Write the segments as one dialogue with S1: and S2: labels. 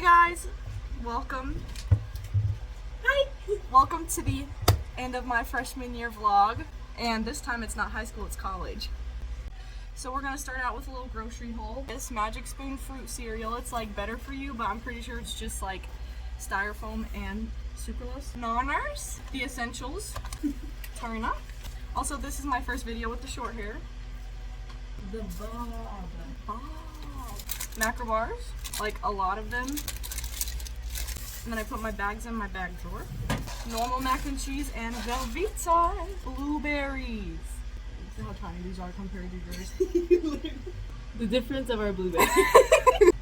S1: guys, welcome. Hi. Welcome to the end of my freshman year vlog, and this time it's not high school, it's college. So we're gonna start out with a little grocery haul. This Magic Spoon fruit cereal, it's like better for you, but I'm pretty sure it's just like styrofoam and sucralose. Nonners, the essentials, turn up. Also, this is my first video with the short hair. The Bob. Macro bars, like a lot of them. And then I put my bags in my bag drawer. Normal mac and cheese and Velveeta blueberries. See how tiny these are compared to yours.
S2: The difference of our blueberries.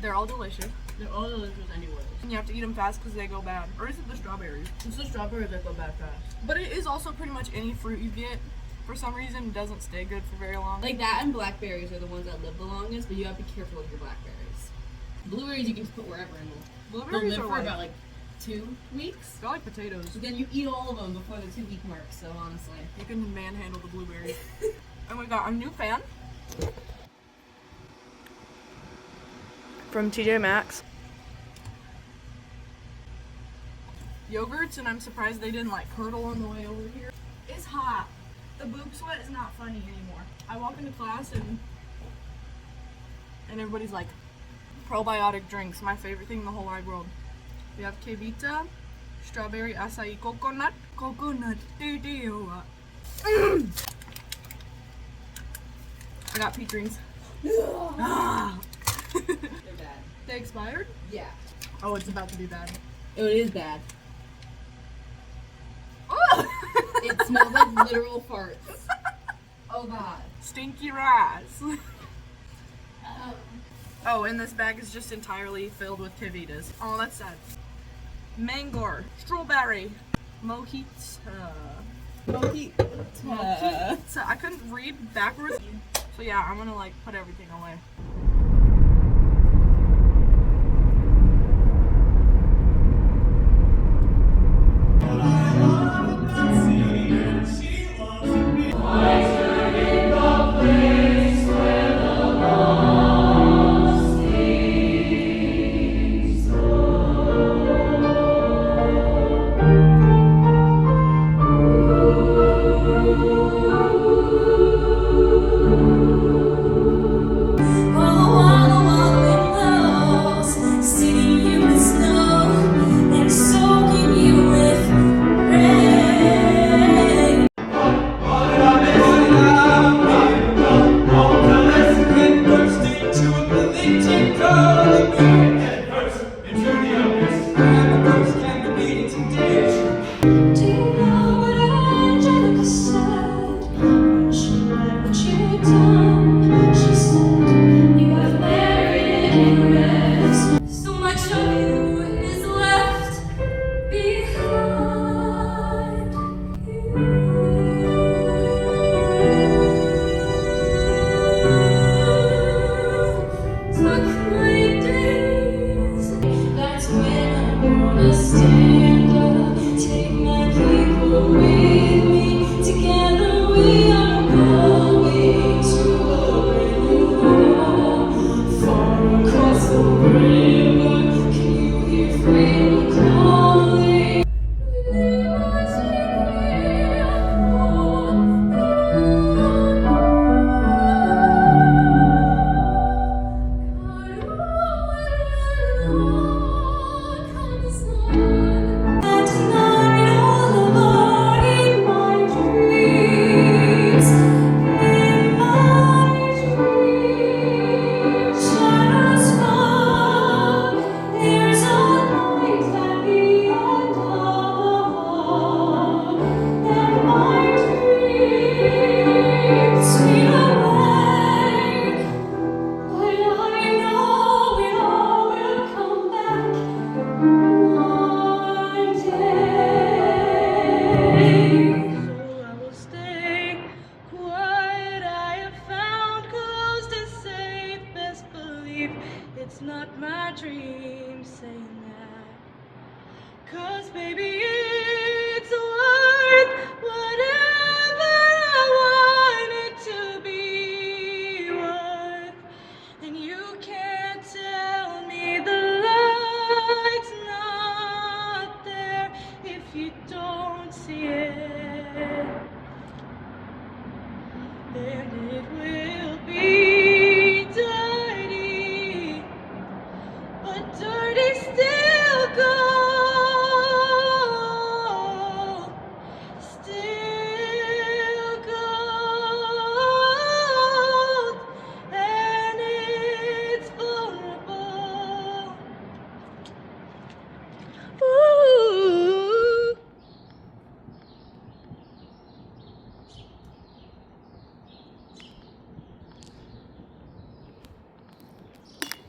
S1: They're all delicious.
S2: They're all delicious anyways.
S1: And you have to eat them fast because they go bad. Or is it the strawberries?
S2: It's the strawberries that go bad fast.
S1: But it is also pretty much any fruit you get. For some reason, it doesn't stay good for very long.
S2: Like that and blackberries are the ones that live the longest, but you have to be careful with your blackberries. Blueberries you can just put wherever and they'll
S1: Blueberries
S2: live
S1: are
S2: for
S1: like,
S2: about like 2 weeks.
S1: they're like potatoes.
S2: But then you eat all of them before the 2-week mark, so honestly.
S1: You can manhandle the blueberries. And we got a new fan. From TJ Maxx. Yogurts, and I'm surprised they didn't like curdle on the way over here. It's hot. The boob sweat is not funny anymore. I walk into class and everybody's like, probiotic drinks, my favorite thing in the whole wide world. We have Kevita, strawberry acai coconut, I got peach rings.
S2: They're bad.
S1: They expired?
S2: Yeah.
S1: Oh, it's about to be bad.
S2: It is bad.
S1: Oh!
S2: It smells like literal farts. Oh god.
S1: Stinky rice. Oh, and this bag is just entirely filled with Kevitas. Oh, that's sad. Mango, strawberry, mojito. Mojito. I couldn't read backwards. So yeah, I'm gonna like put everything away. It's not my dream saying that, 'cause baby it's worth whatever I want it to be worth, and you can't tell me the love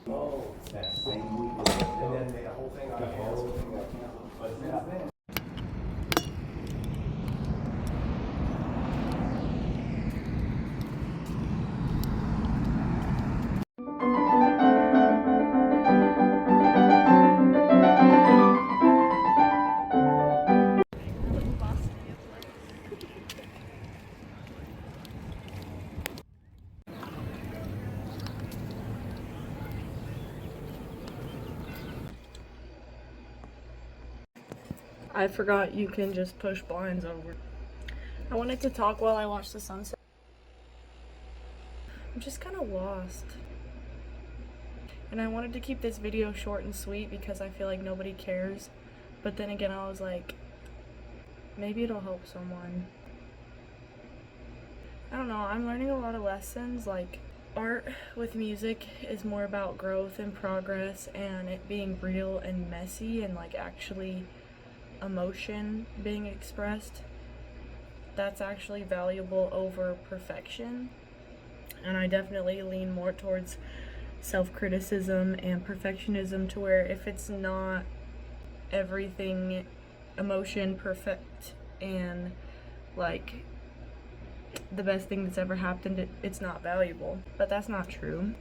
S3: Oh, that same week. And then the whole thing got canceled. But since then.
S1: I forgot you can just push blinds over. I wanted to talk while I watched the sunset. I'm just kind of lost. And I wanted to keep this video short and sweet because I feel like nobody cares. But then again, I was like, maybe it'll help someone. I don't know, I'm learning a lot of lessons. Like, art with music is more about growth and progress and it being real and messy and like actually emotion being expressed. That's actually valuable over perfection. And I definitely lean more towards self-criticism and perfectionism, to where if it's not everything emotion perfect and like the best thing that's ever happened, it's not valuable. But that's not true.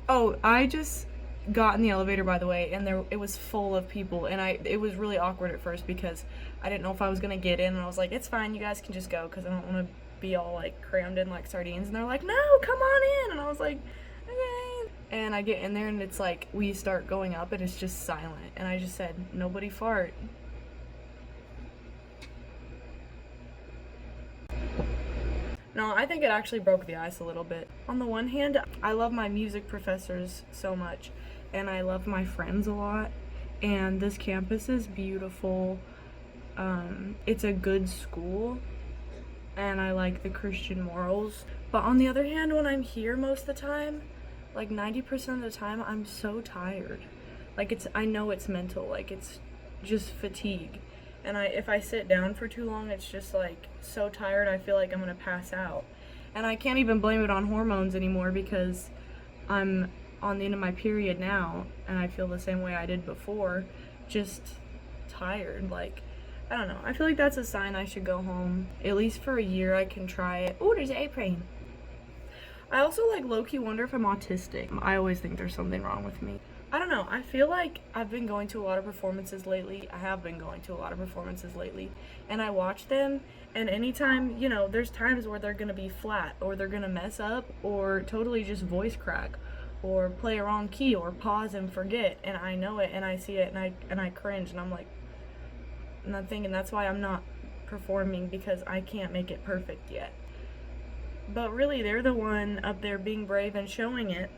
S1: Oh, I just got in the elevator, by the way, and it was full of people, and it was really awkward at first because I didn't know if I was gonna get in, and I was like, it's fine, you guys can just go, because I don't want to be all like crammed in like sardines. And they're like, no, come on in. And I was like, okay. And I get in there and it's like we start going up and it's just silent, and I just said, nobody fart. No, I think it actually broke the ice a little bit. On the one hand, I love my music professors so much, and I love my friends a lot, and this campus is beautiful. It's a good school, and I like the Christian morals. But on the other hand, when I'm here most of the time, like 90% of the time, I'm so tired. Like, I know it's mental, like it's just fatigue. And if I sit down for too long, it's just like so tired, I feel like I'm gonna pass out. And I can't even blame it on hormones anymore because I'm on the end of my period now and I feel the same way I did before, just tired. Like, I don't know, I feel like that's a sign I should go home. At least for a year I can try it. Oh, there's an airplane. I also like low-key wonder if I'm autistic. I always think there's something wrong with me. I don't know, I feel like I've been going to a lot of performances lately. I have been going to a lot of performances lately, and I watch them, and anytime, you know, there's times where they're gonna be flat, or they're gonna mess up, or totally just voice crack, or play a wrong key, or pause and forget, and I know it, and I see it, and I cringe, and I'm like, and I'm thinking that's why I'm not performing, because I can't make it perfect yet. But really, they're the one up there being brave and showing it.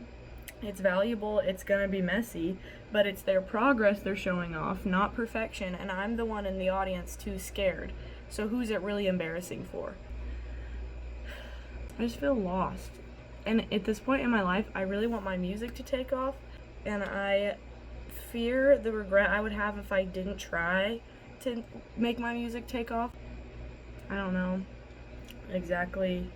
S1: It's valuable, it's gonna be messy, but it's their progress they're showing off, not perfection, and I'm the one in the audience too scared. So who's it really embarrassing for? I just feel lost. And at this point in my life, I really want my music to take off, and I fear the regret I would have if I didn't try to make my music take off. I don't know exactly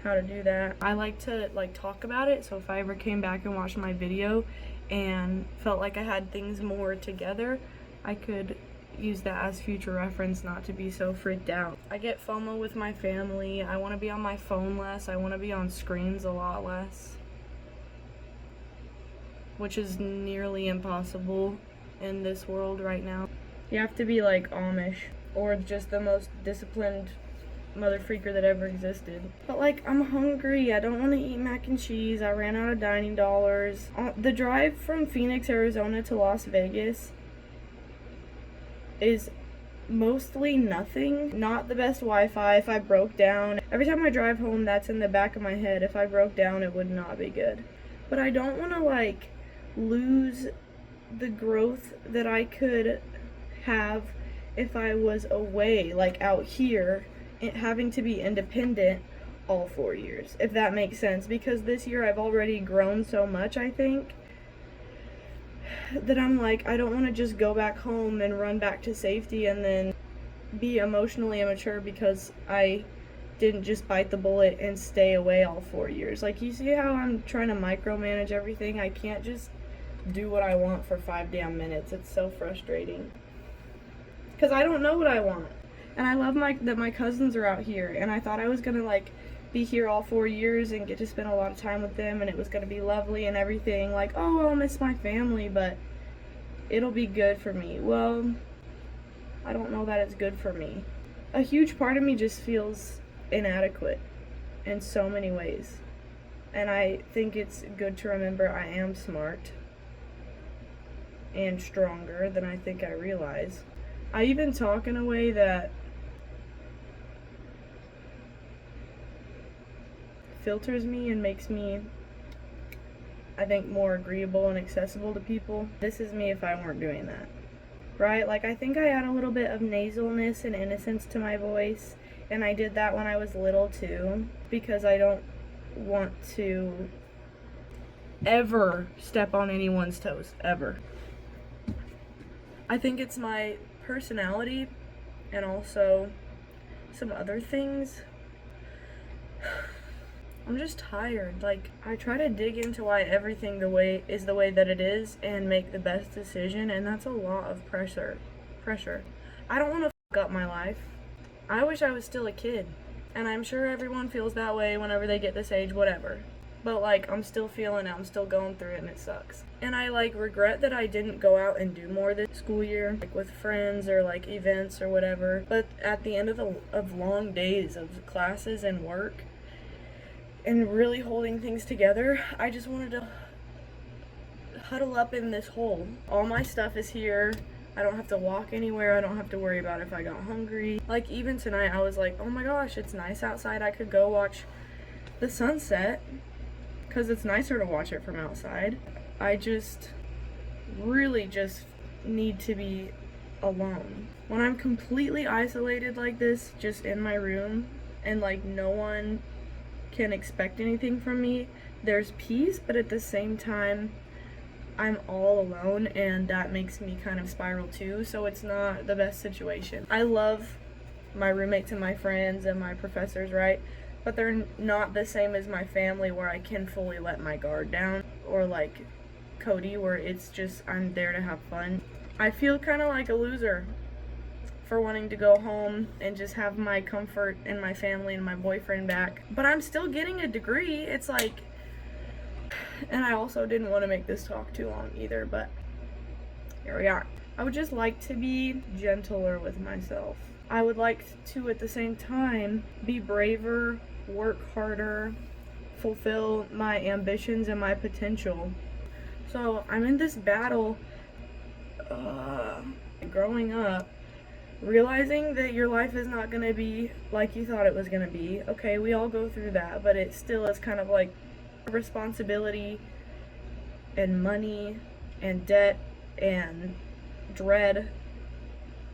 S1: how to do that. I like to talk about it, so if I ever came back and watched my video and felt like I had things more together, I could use that as future reference, not to be so freaked out. I get FOMO with my family. I want to be on my phone less. I want to be on screens a lot less, which is nearly impossible in this world right now. You have to be like Amish or just the most disciplined mother freaker that ever existed. But like, I'm hungry. I don't want to eat mac and cheese. I ran out of dining dollars. The drive from Phoenix, Arizona to Las Vegas is mostly nothing. Not the best Wi-Fi. If I broke down, every time I drive home, that's in the back of my head. If I broke down, it would not be good. But I don't want to like lose the growth that I could have if I was away, like out here, having to be independent all 4 years, if that makes sense. Because this year I've already grown so much, I think, that I'm like, I don't want to just go back home and run back to safety and then be emotionally immature because I didn't just bite the bullet and stay away all 4 years. Like, you see how I'm trying to micromanage everything? I can't just do what I want for 5 damn minutes. It's so frustrating. Because I don't know what I want. And I love that my cousins are out here, and I thought I was gonna, like, be here all 4 years and get to spend a lot of time with them, and it was gonna be lovely and everything. Like, oh, I'll miss my family, but it'll be good for me. Well, I don't know that it's good for me. A huge part of me just feels inadequate in so many ways. And I think it's good to remember I am smart and stronger than I think I realize. I even talk in a way that filters me and makes me, I think, more agreeable and accessible to people. This is me if I weren't doing that. Right? Like, I think I add a little bit of nasalness and innocence to my voice, and I did that when I was little too, because I don't want to ever step on anyone's toes, ever. I think it's my personality and also some other things. I'm just tired. Like, I try to dig into why everything the way that it is and make the best decision, and that's a lot of pressure. I don't want to fuck up my life. I wish I was still a kid, and I'm sure everyone feels that way whenever they get this age, whatever. But, like, I'm still feeling it, I'm still going through it, and it sucks. And I, like, regret that I didn't go out and do more this school year, like, with friends or, like, events or whatever. But at the end of long days of classes and work, and really holding things together, I just wanted to huddle up in this hole. All my stuff is here. I don't have to walk anywhere. I don't have to worry about if I got hungry. Like, even tonight, I was like, oh my gosh, it's nice outside. I could go watch the sunset, because it's nicer to watch it from outside. I just really just need to be alone. When I'm completely isolated like this, just in my room, and, like, no one can expect anything from me, there's peace, but at the same time I'm all alone, and that makes me kind of spiral too, so it's not the best situation. I love my roommates and my friends and my professors, right? But they're not the same as my family, where I can fully let my guard down, or like Cody, where it's just I'm there to have fun. I feel kind of like a loser for wanting to go home and just have my comfort and my family and my boyfriend back. But I'm still getting a degree. It's like, and I also didn't want to make this talk too long either, but here we are. I would just like to be gentler with myself. I would like to, at the same time, be braver, work harder, fulfill my ambitions and my potential. So I'm in this battle, growing up, realizing that your life is not going to be like you thought it was going to be. Okay, we all go through that, but it still is kind of like responsibility and money and debt and dread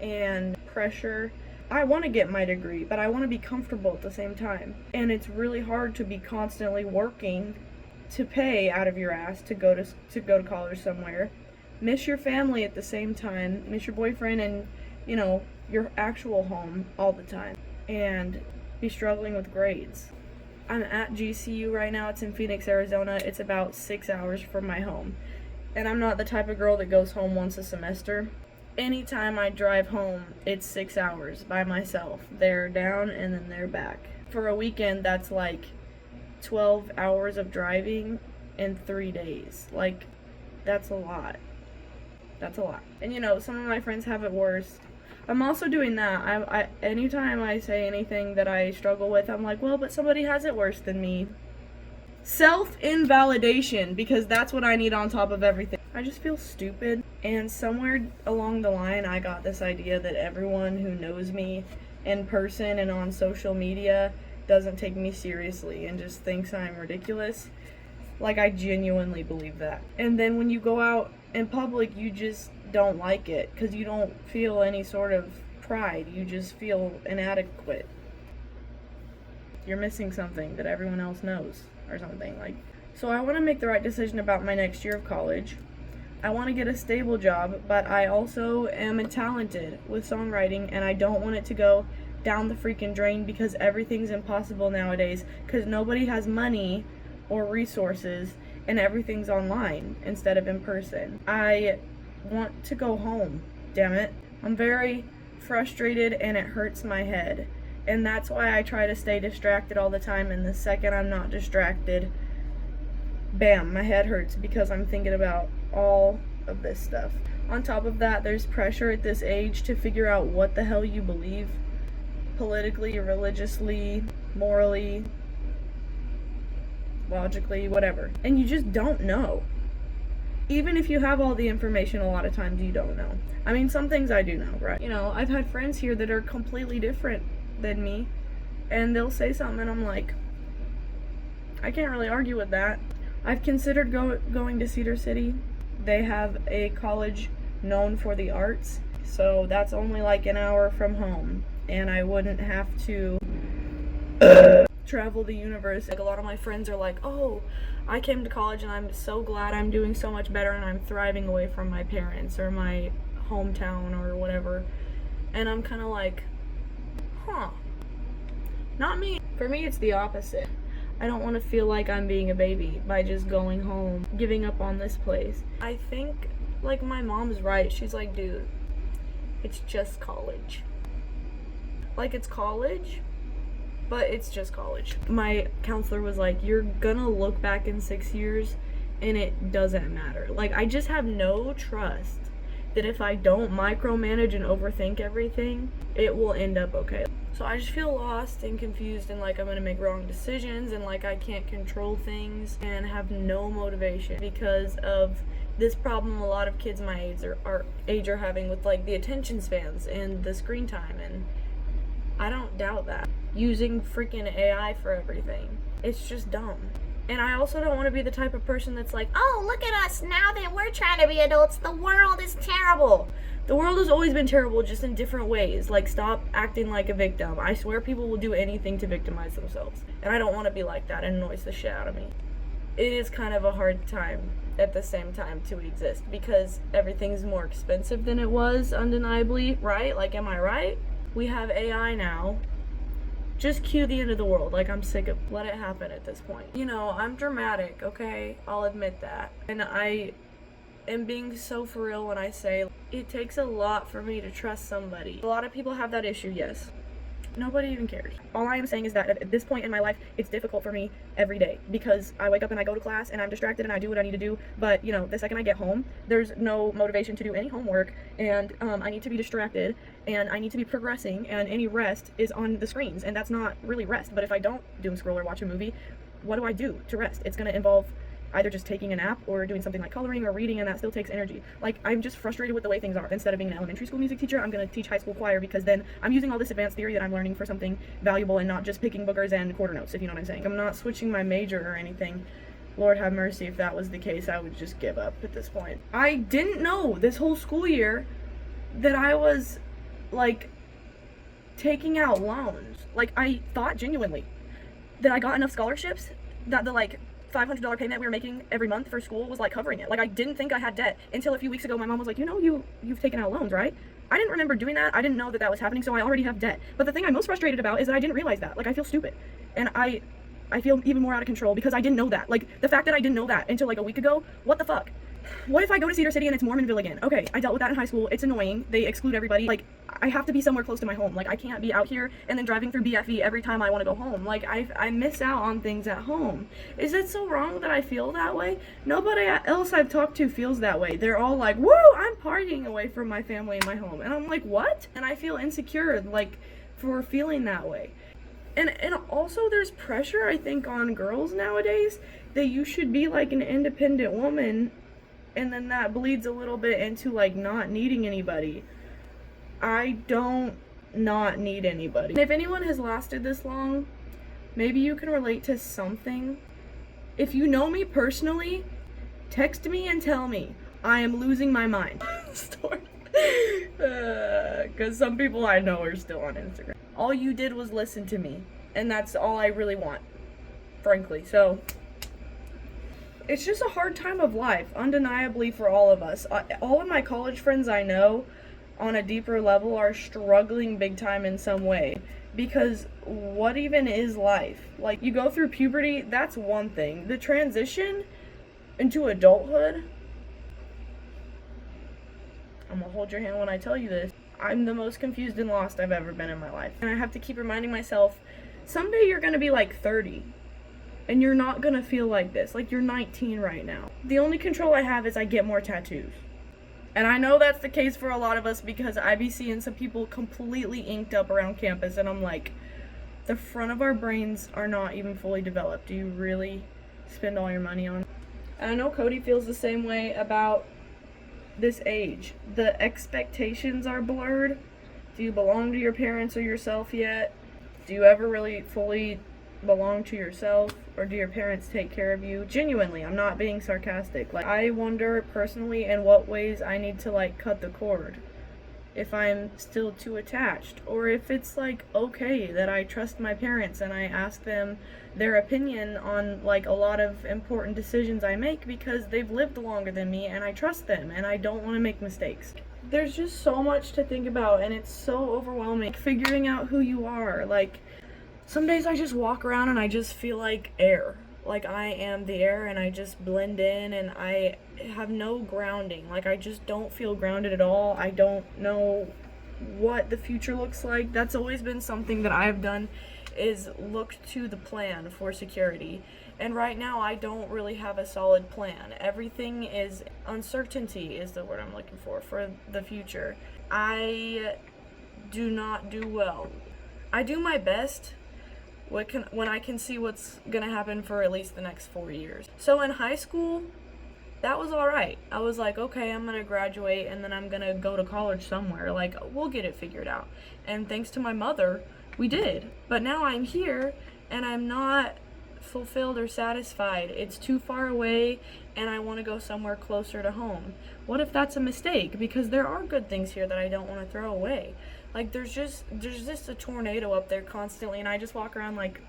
S1: and pressure. I want to get my degree, but I want to be comfortable at the same time. And it's really hard to be constantly working to pay out of your ass to go to college somewhere. Miss your family at the same time, miss your boyfriend and, you know, your actual home all the time, and be struggling with grades. I'm at GCU right now. It's in Phoenix, Arizona. It's about 6 hours from my home. And I'm not the type of girl that goes home once a semester. Anytime I drive home, it's 6 hours by myself. They're down and then they're back. For a weekend, that's like 12 hours of driving in 3 days. Like, that's a lot. That's a lot. And you know, some of my friends have it worse. I'm also doing that. I anytime I say anything that I struggle with, I'm like, well, but somebody has it worse than me. Self-invalidation, because that's what I need on top of everything. I just feel stupid. And somewhere along the line, I got this idea that everyone who knows me in person and on social media doesn't take me seriously and just thinks I'm ridiculous. Like, I genuinely believe that. And then when you go out in public, you just don't like it because you don't feel any sort of pride. You just feel inadequate. You're missing something that everyone else knows or something. Like, so I want to make the right decision about my next year of college. I want to get a stable job, but I also am talented with songwriting, and I don't want it to go down the freaking drain because everything's impossible nowadays because nobody has money or resources and everything's online instead of in person. I want to go home, damn it. I'm very frustrated and it hurts my head. And that's why I try to stay distracted all the time, and the second I'm not distracted, bam, my head hurts because I'm thinking about all of this stuff. On top of that, there's pressure at this age to figure out what the hell you believe politically, religiously, morally, logically, whatever. And you just don't know. Even if you have all the information, a lot of times you don't know. I mean, some things I do know, right? You know, I've had friends here that are completely different than me, and they'll say something and I'm like, I can't really argue with that. I've considered going to Cedar City. They have a college known for the arts, so that's only like an hour from home, and I wouldn't have to travel the universe. Like, a lot of my friends are like, oh, I came to college and I'm so glad I'm doing so much better and I'm thriving away from my parents or my hometown or whatever. And I'm kind of like, huh, not me. For me, it's the opposite. I don't want to feel like I'm being a baby by just going home, giving up on this place. I think, like, my mom's right. She's like, dude, it's just college. Like, it's college, but it's just college. My counselor was like, you're gonna look back in 6 years and it doesn't matter. Like, I just have no trust that if I don't micromanage and overthink everything, it will end up okay. So I just feel lost and confused and like I'm gonna make wrong decisions and like I can't control things and have no motivation because of this problem a lot of kids my age are having with like the attention spans and the screen time, and I don't doubt that. Using freaking AI for everything. It's just dumb. And I also don't want to be the type of person that's like, oh, look at us now that we're trying to be adults. The world is terrible. The world has always been terrible, just in different ways. Like, stop acting like a victim. I swear people will do anything to victimize themselves. And I don't want to be like that. It annoys the shit out of me. It is kind of a hard time at the same time to exist because everything's more expensive than it was, undeniably, right? Like, am I right? We have AI now. Just cue the end of the world. Like, I'm sick of, let it happen at this point. You know, I'm dramatic, okay? I'll admit that. And I am being so for real when I say it takes a lot for me to trust somebody. A lot of people have that issue, yes. Nobody even cares. All I am saying is that at this point in my life, it's difficult for me every day because I wake up and I go to class and I'm distracted and I do what I need to do. But, you know, the second I get home, there's no motivation to do any homework, and I need to be distracted and I need to be progressing, and any rest is on the screens, and that's not really rest. But if I don't doom scroll or watch a movie, what do I do to rest? It's going to involve either just taking a nap or doing something like coloring or reading, and that still takes energy. Like, I'm just frustrated with the way things are. Instead of being an elementary school music teacher, I'm going to teach high school choir because then I'm using all this advanced theory that I'm learning for something valuable and not just picking boogers and quarter notes, if you know what I'm saying. I'm not switching my major or anything. Lord have mercy, if that was the case, I would just give up at this point. I didn't know this whole school year that I was, like, taking out loans. Like, I thought genuinely that I got enough scholarships that the, like, $500 payment we were making every month for school was like covering it. Like, I didn't think I had debt until a few weeks ago. My mom was like, you know, you've taken out loans, right? I didn't remember doing that. I didn't know that that was happening, so I already have debt. But the thing I'm most frustrated about is that I didn't realize that. Like, I feel stupid. And I feel even more out of control because I didn't know that. Like, the fact that I didn't know that until like a week ago, what the fuck? What if I go to Cedar City and it's Mormonville again? Okay, I dealt with that in high school. It's annoying. They exclude everybody. Like, I have to be somewhere close to my home. Like, I can't be out here and then driving through BFE every time I want to go home. Like, I miss out on things at home. Is it so wrong that I feel that way? Nobody else I've talked to feels that way. They're all like, woo, I'm partying away from my family and my home. And I'm like, what? And I feel insecure, like, for feeling that way. And also there's pressure, I think, on girls nowadays that you should be like an independent woman, and then that bleeds a little bit into like not needing anybody. I don't not need anybody. And if anyone has lasted this long, maybe you can relate to something. If you know me personally, text me and tell me I am losing my mind. Because some people I know are still on Instagram. All you did was listen to me, and that's all I really want, frankly. So it's just a hard time of life, undeniably, for all of us. All of my college friends I know on a deeper level are struggling big time in some way. Because what even is life? Like, you go through puberty, that's one thing. The transition into adulthood, I'm gonna hold your hand when I tell you this. I'm the most confused and lost I've ever been in my life. And I have to keep reminding myself, someday you're gonna be like 30. And you're not gonna feel like this. Like, you're 19 right now. The only control I have is I get more tattoos. And I know that's the case for a lot of us because I be seeing some people completely inked up around campus, and I'm like, the front of our brains are not even fully developed. Do you really spend all your money on? And I know Cody feels the same way about this age. The expectations are blurred. Do you belong to your parents or yourself yet? Do you ever really fully belong to yourself, or do your parents take care of you? Genuinely, I'm not being sarcastic. Like, I wonder personally in what ways I need to like cut the cord, if I'm still too attached, or if it's like okay that I trust my parents and I ask them their opinion on like a lot of important decisions I make because they've lived longer than me and I trust them and I don't want to make mistakes. There's just so much to think about, and it's so overwhelming figuring out who you are. Like, some days I just walk around and I just feel like air. Like, I am the air and I just blend in and I have no grounding. Like, I just don't feel grounded at all. I don't know what the future looks like. That's always been something that I've done, is look to the plan for security. And right now I don't really have a solid plan. Everything is uncertainty is the word I'm looking for the future. I do not do well. I do my best when I can see what's gonna happen for at least the next 4 years. So in high school, that was alright. I was like, okay, I'm gonna graduate and then I'm gonna go to college somewhere. Like, we'll get it figured out. And thanks to my mother, we did. But now I'm here and I'm not fulfilled or satisfied. It's too far away and I want to go somewhere closer to home. What if that's a mistake? Because there are good things here that I don't want to throw away. Like, there's just a tornado up there constantly and I just walk around like,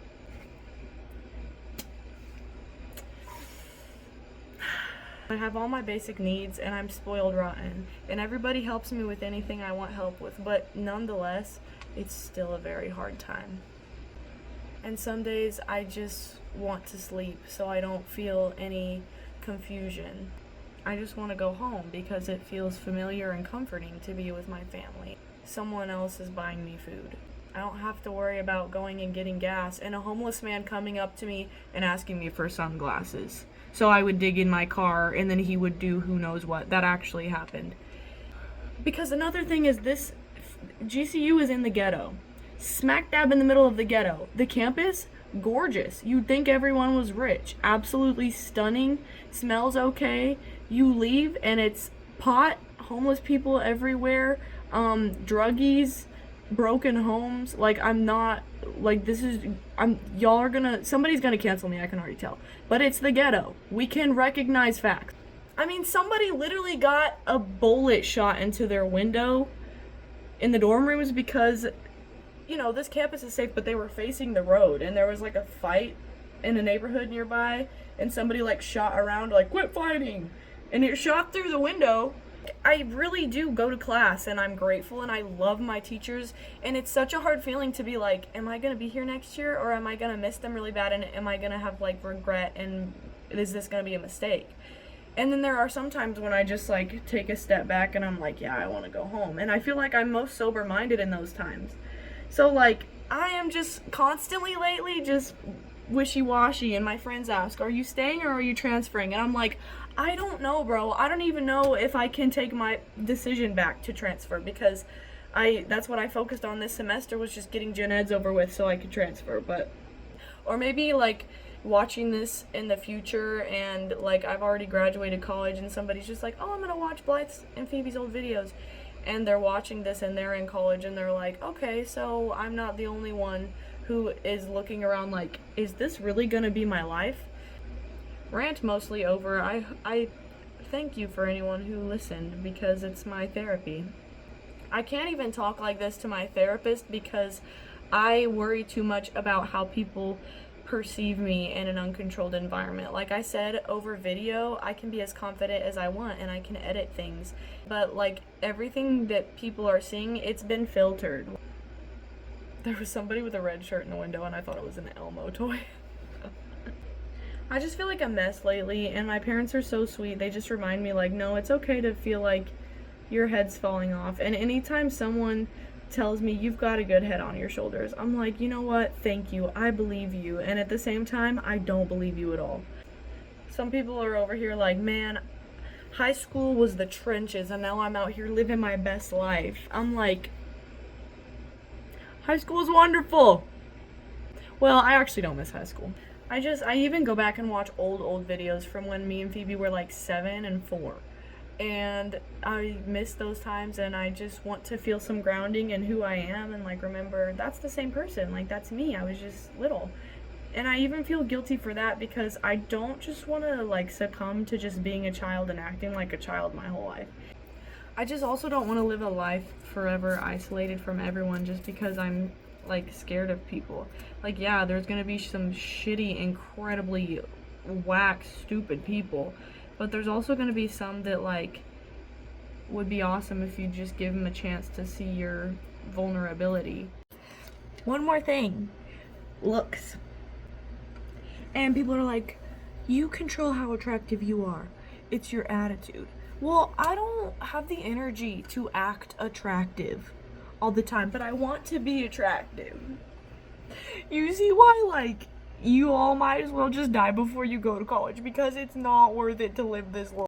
S1: I have all my basic needs and I'm spoiled rotten and everybody helps me with anything I want help with, but nonetheless it's still a very hard time. And some days I just want to sleep so I don't feel any confusion. I just want to go home because it feels familiar and comforting to be with my family. Someone else is buying me food. I don't have to worry about going and getting gas and a homeless man coming up to me and asking me for sunglasses. So I would dig in my car and then he would do who knows what. That actually happened. Because another thing is this, GCU is in the ghetto. Smack dab in the middle of the ghetto. The campus, gorgeous. You'd think everyone was rich. Absolutely stunning. Smells okay. You leave and it's pot, homeless people everywhere, druggies, broken homes. Like, somebody's gonna cancel me, I can already tell. But it's the ghetto. We can recognize facts. I mean, somebody literally got a bullet shot into their window in the dorm rooms because, you know, this campus is safe, but they were facing the road and there was like a fight in a neighborhood nearby and somebody like shot around like, quit fighting, and it shot through the window. I really do go to class and I'm grateful and I love my teachers, and it's such a hard feeling to be like, am I gonna be here next year or am I gonna miss them really bad and am I gonna have like regret and is this gonna be a mistake? And then there are some times when I just like take a step back and I'm like, yeah, I want to go home, and I feel like I'm most sober-minded in those times. So like, I am just constantly lately just wishy-washy, and my friends ask, are you staying or are you transferring? And I'm like, I don't know, bro. I don't even know if I can take my decision back to transfer because that's what I focused on this semester, was just getting gen eds over with so I could transfer. But, or maybe like watching this in the future and like I've already graduated college and somebody's just like, oh, I'm gonna watch Blythe's and Phoebe's old videos, and they're watching this and they're in college and they're like, okay, so I'm not the only one who is looking around like, is this really gonna be my life? Rant mostly over. I thank you for anyone who listened because it's my therapy. I can't even talk like this to my therapist because I worry too much about how people perceive me in an uncontrolled environment. Like I said, over video, I can be as confident as I want and I can edit things. But like everything that people are seeing, it's been filtered. There was somebody with a red shirt in the window and I thought it was an Elmo toy. I just feel like a mess lately, and my parents are so sweet. They just remind me, like, no, it's okay to feel like your head's falling off. And anytime someone tells me you've got a good head on your shoulders, I'm like, you know what? Thank you. I believe you. And at the same time, I don't believe you at all. Some people are over here like, man, high school was the trenches, and now I'm out here living my best life. I'm like, high school is wonderful. Well, I actually don't miss high school. I even go back and watch old videos from when me and Phoebe were like 7 and 4. And I miss those times, and I just want to feel some grounding in who I am and like remember that's the same person. Like, that's me. I was just little. And I even feel guilty for that because I don't just want to like succumb to just being a child and acting like a child my whole life. I just also don't want to live a life forever isolated from everyone just because I'm like scared of people. Like, yeah, there's gonna be some shitty, incredibly whack, stupid people, but there's also gonna be some that like would be awesome if you just give them a chance to see your vulnerability. One more thing, looks. And people are like, you control how attractive you are. It's your attitude. Well, I don't have the energy to act attractive all the time, but I want to be attractive. You see why, like, you all might as well just die before you go to college, because it's not worth it to live this long.